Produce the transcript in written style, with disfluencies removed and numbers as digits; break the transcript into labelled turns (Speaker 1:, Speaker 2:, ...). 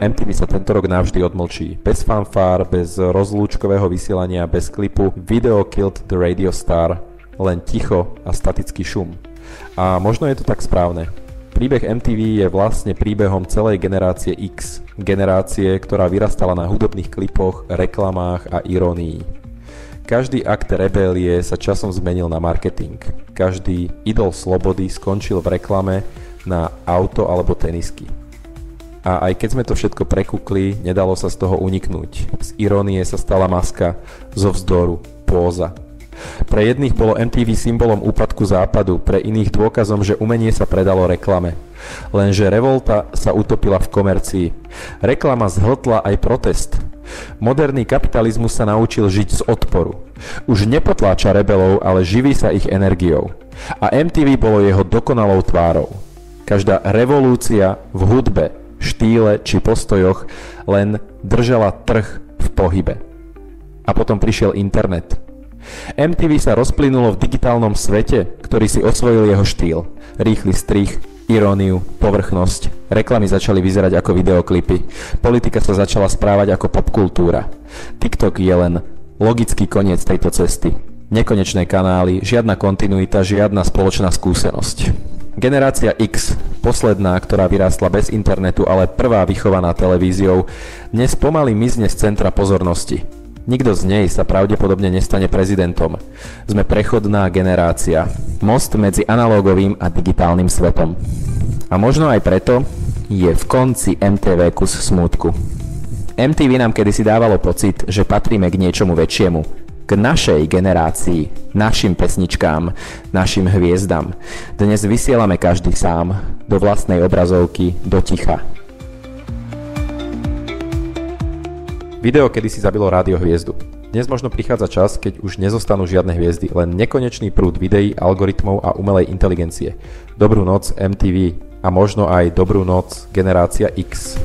Speaker 1: MTV sa tento rok navždy odmlčí. Bez fanfár, bez rozlúčkového vysielania, bez klipu Video killed the radio star, len ticho a statický šum. A možno je to tak správne. Príbeh MTV je vlastne príbehom celej generácie X. Generácie, ktorá vyrastala na hudobných klipoch, reklamách a irónii. Každý akt rebélie sa časom zmenil na marketing. Každý idol slobody skončil v reklame na auto alebo tenisky. A aj keď sme to všetko prekukli, nedalo sa z toho uniknúť. Z irónie sa stala maska, zo vzdoru póza. Pre jedných bolo MTV symbolom úpadku západu, pre iných dôkazom, že umenie sa predalo reklame. Lenže revolta sa utopila v komercii. Reklama zhltla aj protest. Moderný kapitalizmus sa naučil žiť z odporu. Už nepotláča rebelov, ale živí sa ich energiou. A MTV bolo jeho dokonalou tvárou. Každá revolúcia v hudbe, štýle či postojoch len držala trh v pohybe. A potom prišiel internet. MTV sa rozplynulo v digitálnom svete, ktorý si osvojil jeho štýl. Rýchly strih, iróniu, povrchnosť. Reklamy začali vyzerať ako videoklipy. Politika sa začala správať ako popkultúra. TikTok je len logický koniec tejto cesty. Nekonečné kanály, žiadna kontinuita, žiadna spoločná skúsenosť. Generácia X, posledná, ktorá vyrástla bez internetu, ale prvá vychovaná televíziou, dnes pomaly mizne z centra pozornosti. Nikto z nej sa pravdepodobne nestane prezidentom. Sme prechodná generácia. Most medzi analógovým a digitálnym svetom. A možno aj preto je v konci MTV kus smútku. MTV nám kedysi dávalo pocit, že patríme k niečomu väčšiemu. K našej generácii, našim pesničkám, našim hviezdam. Dnes vysielame každý sám, do vlastnej obrazovky, do ticha. Video kedysi zabilo rádio hviezdu. Dnes možno prichádza čas, keď už nezostanú žiadne hviezdy, len nekonečný prúd videí, algoritmov a umelej inteligencie. Dobrú noc MTV a možno aj dobrú noc generácia X.